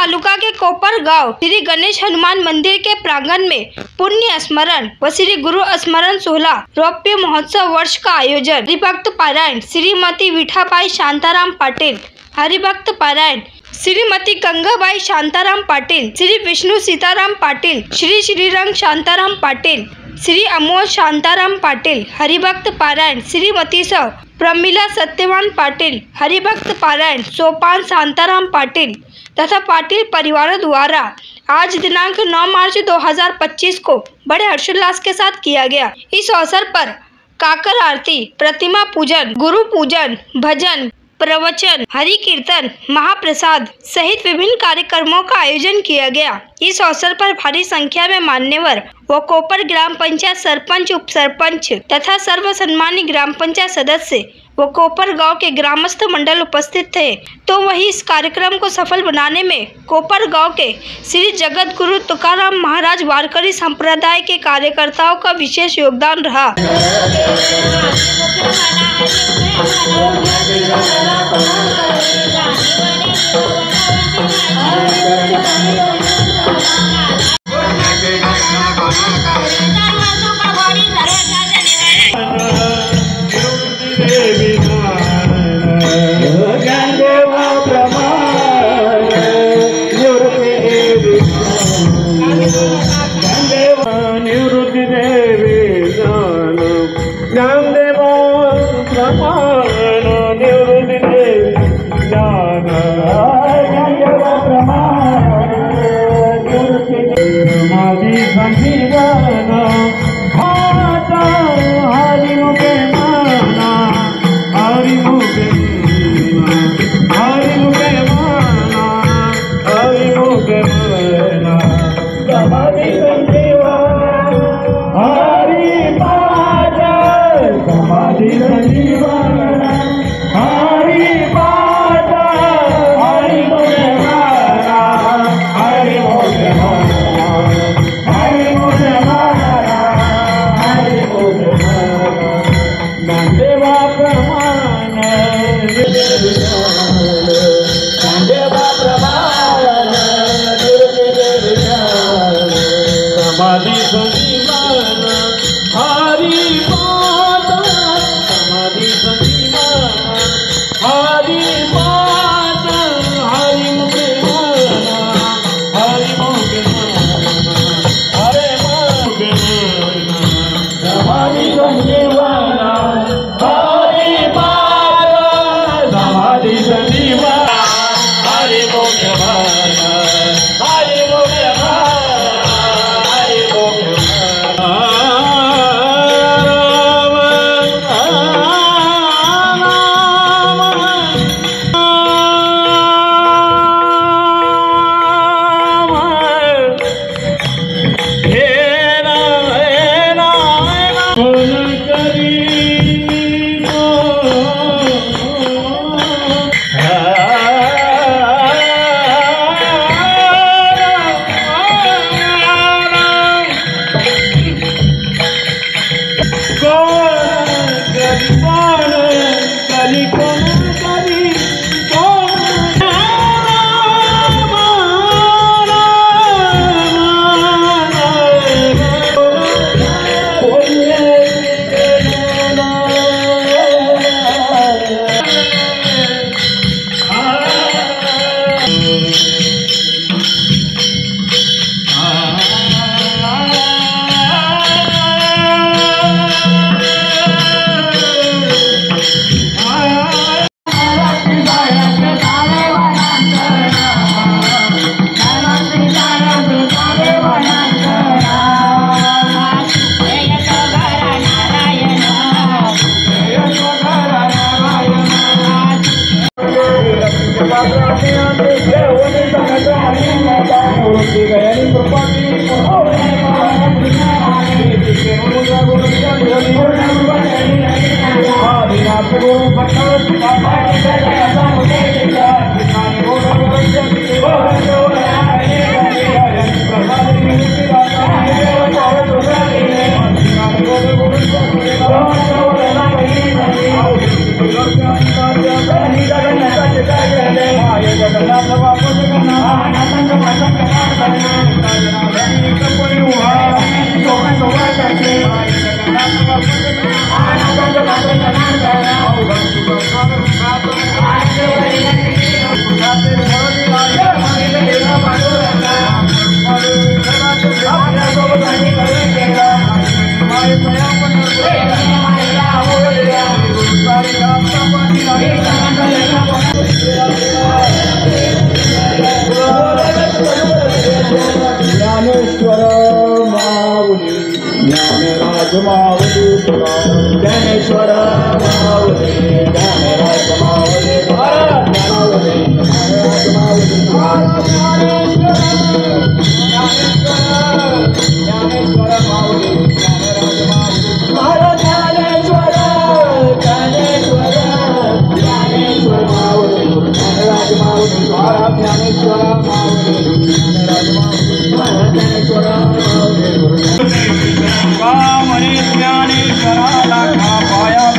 तालुका के कोपर गांव श्री गणेश हनुमान मंदिर के प्रांगण में पुण्य स्मरण व श्री गुरु स्मरण 16 रौप्य महोत्सव वर्ष का आयोजन। हरिभक्त पारायण श्रीमती विठाबाई शांताराम पाटिल, हरिभक्त पारायण श्रीमती गंगाबाई शांताराम पाटिल, श्री विष्णु सीताराम पाटिल, श्री श्रीरंग शांताराम पाटिल, श्री अमोल शांताराम पाटिल। हरिभक्त पारायण श्रीमती स प्रमिला सत्यवान पाटिल, हरिभक्त पारायण सोपान शांताराम पाटिल तथा पाटिल परिवार द्वारा आज दिनांक 9 मार्च 2025 को बड़े हर्षोल्लास के साथ किया गया। इस अवसर पर काकर आरती, प्रतिमा पूजन, गुरु पूजन, भजन, प्रवचन, हरि कीर्तन, महाप्रसाद सहित विभिन्न कार्यक्रमों का आयोजन किया गया। इस अवसर पर भारी संख्या में मान्यवर व कोपर ग्राम पंचायत सरपंच, उप सरपंच तथा सर्व सम्मानित ग्राम पंचायत सदस्य व कोपर गांव के ग्रामस्थ मंडल उपस्थित थे। तो वही इस कार्यक्रम को सफल बनाने में कोपर गांव के श्री जगत गुरु तुकाराम महाराज वारकरी संप्रदाय के कार्यकर्ताओं का विशेष योगदान रहा। जगन्नाथ बापू जगन्नाथ ज्ञानेश्वर माऊली ज्ञानराज माऊली ज्ञानेश्वर माऊली ज्ञानराज माऊली माऊली ज्ञानराज माऊली ज्ञानेश्वर माऊली ज्ञानेश्वर ज्ञानेश्वर ज्ञानेश्वर माऊली ज्ञानराज माऊली ज्ञानेश्वर माऊली ज्ञानराज माऊली ज्ञानेश्वराला पाया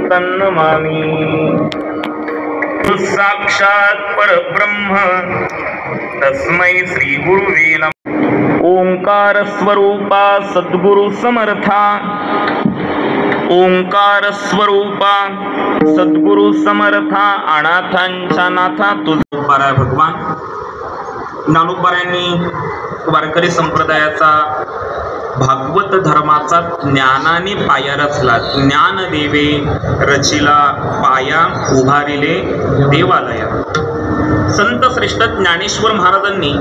तन्नमामि। साक्षात् परब्रह्म तस्मै श्री गुरुवे नमः। ओंकार स्वरूपा सद्गुरु समर्था, ओंकार स्वरूपा सद्गुरु समर्था, अनाथांच्या नाथा तुझा भगवान ज्ञानोबारायांनी वारकरी संप्रदायाचा भागवत धर्माचा ज्ञानाने पाया रचला। ज्ञान देवे रचिला पाया, उभारिले देवालया। संत श्रेष्ठ ज्ञानेश्वर महाराजांनी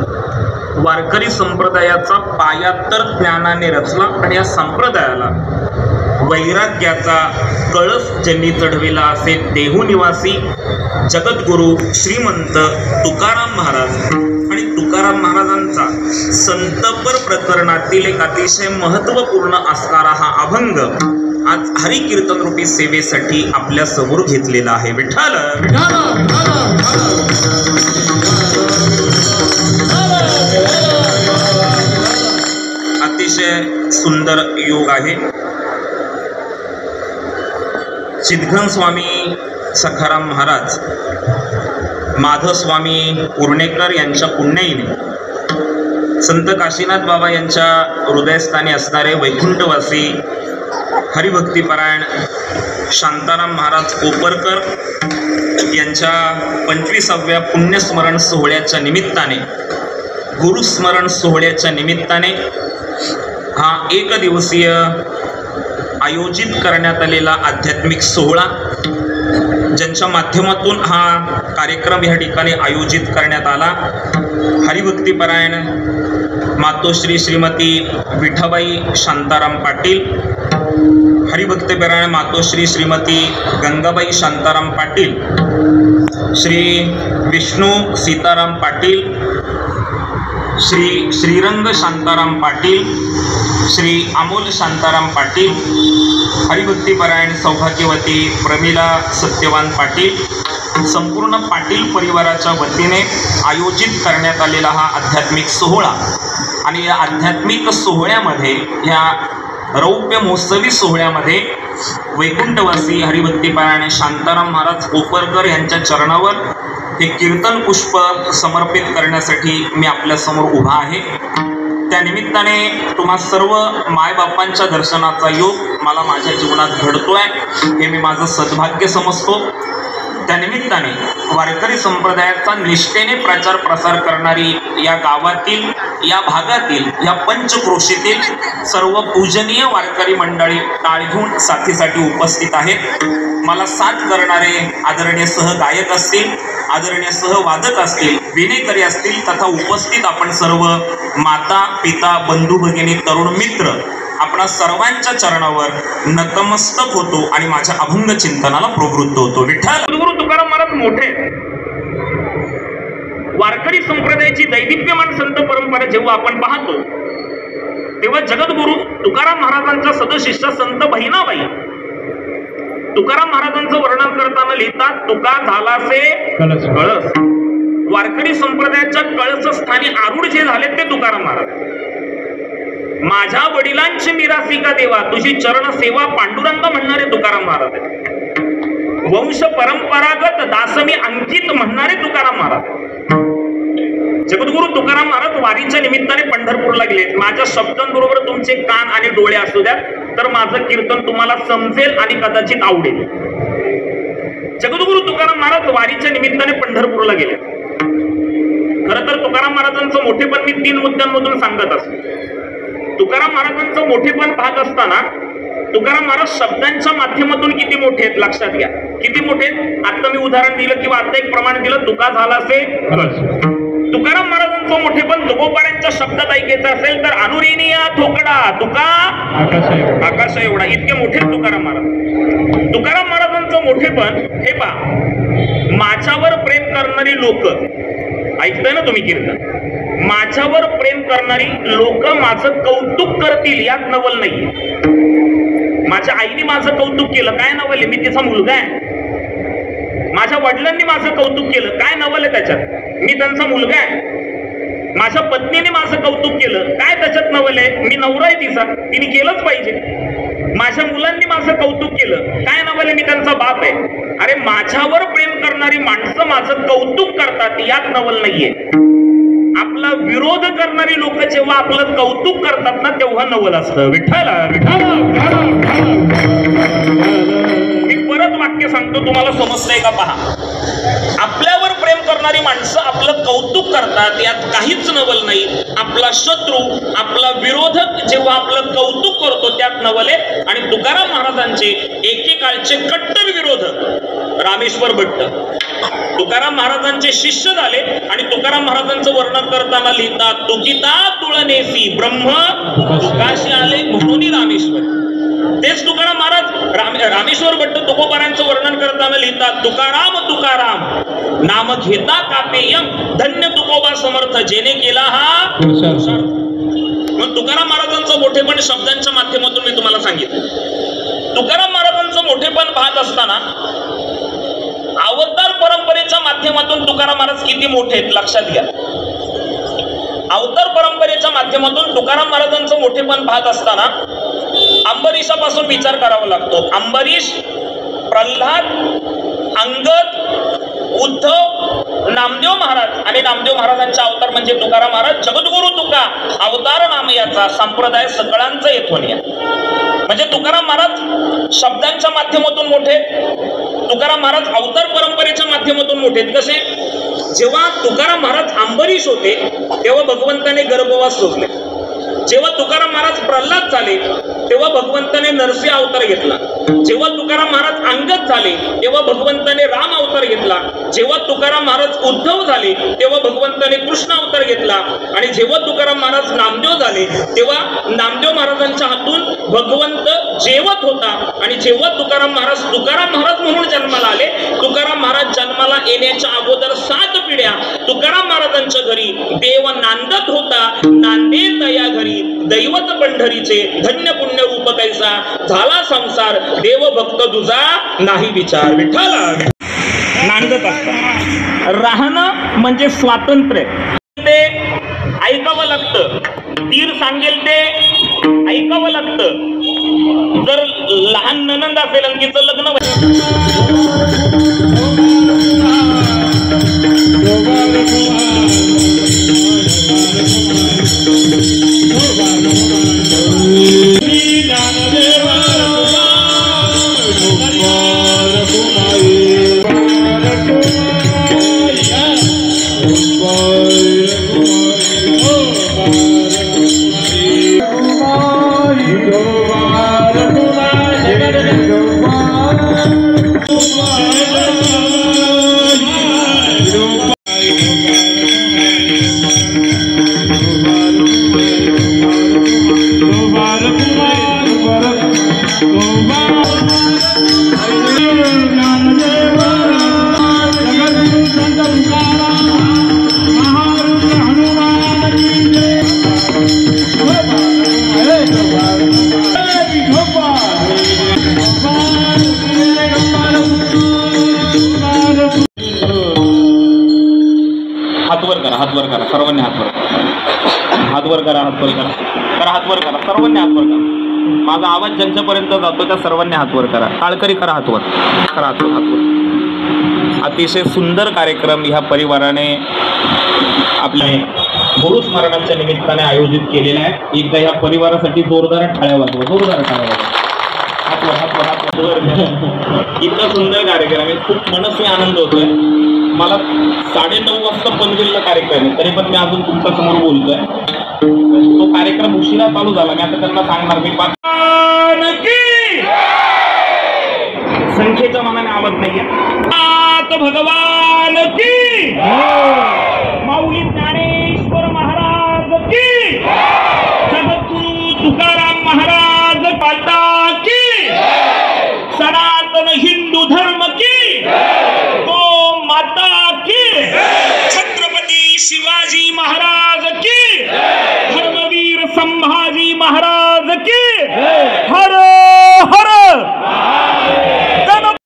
वारकरी संप्रदायाचा पाया तर ज्ञानाने रचला, आणि या संप्रदायाला वैराग्याचा कळस ज्यांनी चढविला असे देहू निवासी जगद्गुरु श्रीमंत तुकाराम महाराज। आणि तुकाराम महाराजांचा संतपर प्रकरणातील एक अतिशय महत्त्वपूर्ण असणारा हा अभंग आज हरी कीर्तन रूपी सेवेसाठी आपल्या समोर घेतलेला आहे। विठ्ठल अतिशय सुंदर योग आहे। सिद्धघन स्वामी सखाराम महाराज, माधव स्वामी उर्णेकर यांच्या पुण्याईने संत काशीनाथ बाबा यांच्या हृदयस्थानी असणारे वैकुंठवासी हरिभक्तीपरायण शांताराम महाराज कोपरकर यांच्या 25व्या पुण्यस्मरण सोहळ्याच्या निमित्ताने, गुरुस्मरण सोहळ्याच्या निमित्ताने हा एक दिवसीय आयोजित करण्यात आलेला आध्यात्मिक सोहळा, ज्यांच्या माध्यमातून हा कार्यक्रम या ठिकाणी आयोजित करण्यात आला। हरिभक्तीपरायण मातोश्री श्रीमती विठाबाई शांताराम पाटील, हरिभक्तीपरायण मातोश्री श्रीमती गंगाबाई शांताराम पाटील, श्री विष्णू सीताराम पाटील, श्री श्रीरंग शांताराम पाटील, श्री अमोल शांताराम पाटील, हरिभक्तीपरायण सौभाग्यवती प्रमिला सत्यवान पाटील, संपूर्ण पाटील परिवाराच्या वतीने आयोजित करण्यात आलेला हा आध्यात्मिक सोहळा। आणि या आध्यात्मिक सोहळ्यामध्ये, या रौप्य महोत्सवी सोहळ्यामध्ये वैकुंठवासी हरिभक्तीपरायण शांताराम महाराज कोपरकर यांच्या चरणावर हे कीर्तन पुष्प समर्पित करण्यासाठी मी आपल्यासमोर उभा आहे। त्या निमित्ताने तुम्हा सर्व मायबापांच्या दर्शनाचा योग मला माझ्या जीवनात घडतोय, हे मी माझं सद्भाग्य समजतो। त्या निमित्ताने वारकरी संप्रदायाचा निष्ठेने प्रचार प्रसार करणारी या गावातील, या भागातील, या पंचक्रोशीतील सर्व पूजनीय वारकरी मंडळी टाळ घेऊन साथीसाठी उपस्थित आहेत। मला साथ करणारे आदरणीय सहगायक असतील, आदरणीय सहवादक असतील, विनेकरी असतील, तथा उपस्थित आपण सर्व माता पिता बंधू भगिनी तरुण मित्र आपणा सर्वांच्या चरणावर नतमस्तक होतो आणि माझ्या अभंग चिंतनाला प्रवृत्त होतो। विठ्ठल गुरु तुकाराम महाराज मोठे वारकरी संप्रदायाची दैदिप्यमान संत परंपरा जेव्हा आपण पाहतो, तेव्हा जगद्गुरु तुकाराम महाराजांच्या सदशिष्य संत बहिणाबाई तुकाराम महाराजांचं वर्णन करताना लिहितात, तुका झालासे कळस। वारकरी संप्रदायाच्या कळसस्थानी आरूढ जे झाले ते तुकाराम महाराज। माझ्या वडिलांची मिरासी का देवा, तुझी चरण सेवा पांडुरंग म्हणणारे तुकाराम महाराज आहेत। वंश परंपरागत दासमी अंकित म्हणणारे तुकाराम महाराज। जगद्गुरु तुकाराम महाराज वारीच्या निमित्ताने पंढरपूरला गेले। माझ्या शब्दांबरोबर तुमचे कान आणि डोळे असू द्या, तर माझं कीर्तन तुम्हाला समजेल आणि कदाचित आवडेल। जगद्गुरु तुकाराम महाराज वारीच्या निमित्ताने पंढरपूरला गेले। खरं तर तुकाराम महाराजांचं मोठेपण मी 3 मुद्द्यांमधून सांगत असतो। तुकाराम महाराजांचं मोठेपण पाहत असताना तुकाराम महाराज शब्दांच्या माध्यमातून किती मोठे आहेत लक्षात घ्या, किती मोठे। आता मी उदाहरण दिलं किंवा आता एक प्रमाण दिलं, तुका झालासे कळस। तुकाराम महाराजांचं मोठेपण तुकोबारांच्या शब्दात ऐकायचं असेल तर अनुरेनिया थोकडा तुका आकाश एवढा, इतके मोठे तुकाराम महाराज। तुकाराम महाराजांचं मोठेपण हे पहा, माझ्यावर प्रेम करणारी लोक, ऐकताय ना तुम्ही कीर्तन, माझ्यावर प्रेम करणारी लोक माझं कौतुक करतील यात नवल नाही। माझ्या आईने माझं कौतुक केलं, काय नवल आहे, मी तिचा मुलगा आहे। माझ्या वडिलांनी माझं कौतुक केलं, काय नवल आहे त्याच्यात, मी त्यांचा मुलगा आहे। माझ्या पत्नीने माझं कौतुक केलं, काय त्याच्यात नवल आहे, मी नवरा आहे तिचा, तिने केलंच पाहिजे। माझ्या मुलांनी माझं कौतुक केलं, काय नवल आहे, मी त्यांचा बाप आहे. अरे माझ्यावर प्रेम करणारी माणसं माझं कौतुक करतात, यात नवल नाहीये. आपला विरोध करणारी लोक जेव्हा आपलं कौतुक करतात ना, तेव्हा नवल असतं. विठ्ठल मी परत वाक्य सांगतो, तुम्हाला समजतंय का पहा. आपल्यावर प्रेम करणारी माणसं आपलं कौतुक करतात, यात काहीच नवल नाही. आपला शत्रू, आपला विरोधक जेव्हा आपलं कौतुक करतो, त्यात नवल आहे. आणि तुकाराम महाराजांचे एकेकाळचे कट्टर विरोधक रामेश्वर भट्ट तुकाराम महाराजांचे शिष्य झाले आणि तुकाराम महाराजांचं वर्णन करताना लिहितात, तुकिता तुळनेसी ब्रह्म तुकाशी आले म्हणून रामेश्वर. तेच तुकाराम महाराज रामेश्वर भट्ट तुकोबारांचं वर्णन करताना लिहितात, तुकाराम तुकाराम नाम घेता कापेयम धन्य तुकोबा समर्थ जेने केला हा पुरुषार्थ. मग तुकाराम महाराजांचं मोठेपण शब्दांच्या माध्यमातून मी तुम्हाला सांगितलं. तुकाराम महाराजांचं मोठेपण पाहत असताना अवतार परंपरेच्या माध्यमातून तुकाराम महाराज किती मोठे आहेत लक्षात घ्या. अवतार परंपरेच्या माध्यमातून तुकाराम महाराजांचं मोठेपण पाहत असताना अंबरीशापासून विचार करावा लागतो. अंबरीश, प्रल्हाद, अंगद, उद्धव, नामदेव महाराज आणि नामदेव महाराजांचे अवतार म्हणजे तुकाराम महाराज. जगद्गुरु तुका अवतार नाम याचा संप्रदाय सगळ्यांचा येथून या. म्हणजे तुकाराम महाराज शब्दांच्या माध्यमातून मोठे, तुकाराम महाराज अवतार परंपरेच्या माध्यमातून मोठे. कसे? जेव्हा तुकाराम महाराज अंबरीश होते तेव्हा भगवंताने गर्भवास सोडले. जेव्हा तुकाराम महाराज प्रल्हाद झाले तेव्हा भगवंताने नरसिंह अवतार घेतला. जेव्हा तुकाराम महाराज अंगद झाले तेव्हा भगवंताने राम अवतार घेतला. जेव्हा तुकाराम महाराज उद्धव झाले तेव्हा भगवंताने कृष्ण अवतार घेतला. आणि जेव्हा तुकाराम महाराज नामदेव झाले तेव्हा नामदेव महाराजांच्या हातून भगवंत जेवत होता. आणि जेव्हा तुकाराम महाराज म्हणून जन्माला आले, तुकाराम महाराज जन्माला येण्याच्या अगोदर 7 पिढ्या तुकाराम महाराजांच्या घरी देव नांदत होता. नांदेत या घरी दैवत पंढरीचे धन्य पुण्य रूप कैसा झाला संसार देव भक्त तुझा नाही विचार. विठ्ठल नांदत असतात. राहणं म्हणजे स्वातंत्र्य. ते ऐकावं लागतं. तीर सांगेल ते ऐकावं लागतं. जर लहान ननंद असेल आणि तिचं लग्न हातवर करा सर्वांनी हातवर करा हातवर करा सर्वांनी हातवर करा. माझा आवाज ज्यांच्यापर्यंत जातो त्या सर्वांनी हातवर करा. काळकरी करा हातवर. अतिशय सुंदर कार्यक्रम ह्या परिवाराने आपल्या गुरुस्मरणाच्या निमित्ताने आयोजित केलेला आहे. एकदा ह्या परिवारासाठी जोरदार टाळ्या वाजवा. हातवर. इतका सुंदर कार्यक्रम आहे. खूप मनस्वी आनंद होतोय. मला 9:30 वाजता पनवेलला कार्यक्रम आहे, तरी पण मी अजून तुमच्या समोर बोलतोय. तो कार्यक्रम उशिरा चालू झाला. मी आता त्यांना सांगणार मी संख्येच्या मनाने आवाज नाहीये. भगवान की माऊली ज्ञानेश्वर महाराज की जगद्गुरु तुकाराम महाराज पाटा की सनातन हिंदू धर्म की माता की छत्रपती शिवाजी महाराज की धर्मवीर संभाजी महाराज की हर हर.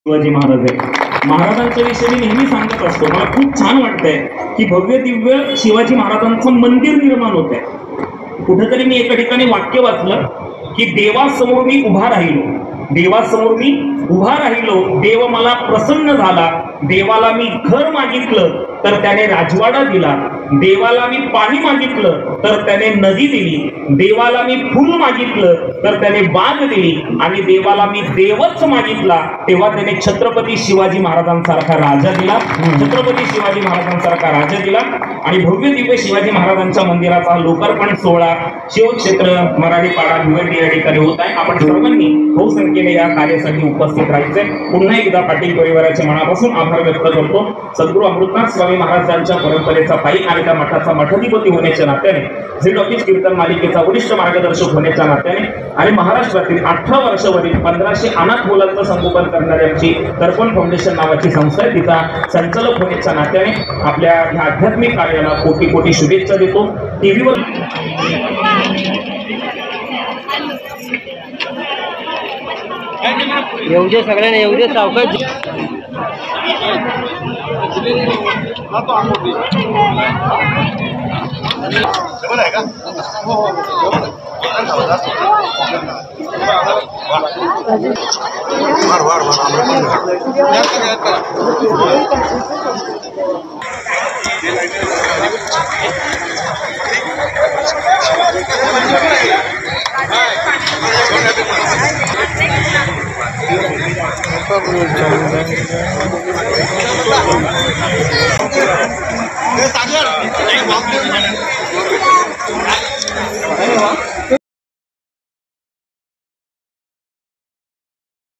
शिवाजी महाराजांच्या विषयी मी नेहमी सांगत असतो. मला खूप छान वाटतंय की भव्य दिव्य शिवाजी महाराजांचं मंदिर निर्माण होत आहे. कुठेतरी मी एका ठिकाणी वाक्य वाचलं की देवासमोर मी उभा राहिलो देवासमोर मी उभा राहिलो, देव मला प्रसन्न झाला. देवाला मी घर मागितलं तर त्याने राजवाडा दिला. देवाला मी पाणी मागितलं तर त्याने नदी दिली. देवाला मी फुल मागितलं तर त्याने बाग दिली. आणि देवाला मी देवच मागितला तेव्हा त्याने छत्रपती शिवाजी महाराजांसारखा राजा दिला. छत्रपती शिवाजी महाराजांसारखा राजा दिला. आणि भव्य दिव्य शिवाजी महाराजांच्या मंदिराचा लोकार्पण सोहळा शिवक्षेत्र मराठीपाडा भिवंडी या ठिकाणी होत आहे. आपण सर्वांनी बहुसंख्येने या कार्यासाठी उपस्थित राहायचे. पुन्हा एकदा पाटील परिवाराच्या मनापासून आभार व्यक्त करतो. सद्गुरू अमृतनाथ स्वामी महाराजांच्या परंपरेचा पायी आणि त्या मठाचा मठाधिपती होण्याच्या नात्याने, झेड ऑफिस कीर्तन मालिकेचा वरिष्ठ मार्गदर्शक होण्याच्या नात्याने आणि महाराष्ट्रातील 18 वर्षावरील 1500 अनाथ मुलांचं संगोपन करणारी आमची दर्पण फाउंडेशन नावाची संस्था आहे, तिचा संचालक होण्याच्या नात्याने आपल्या ह्या आध्यात्मिक कार्याला कोटी कोटी शुभेच्छा देतो. टीव्हीवर येऊ दे सगळ्यांना, येऊ दे सावकाश. सागर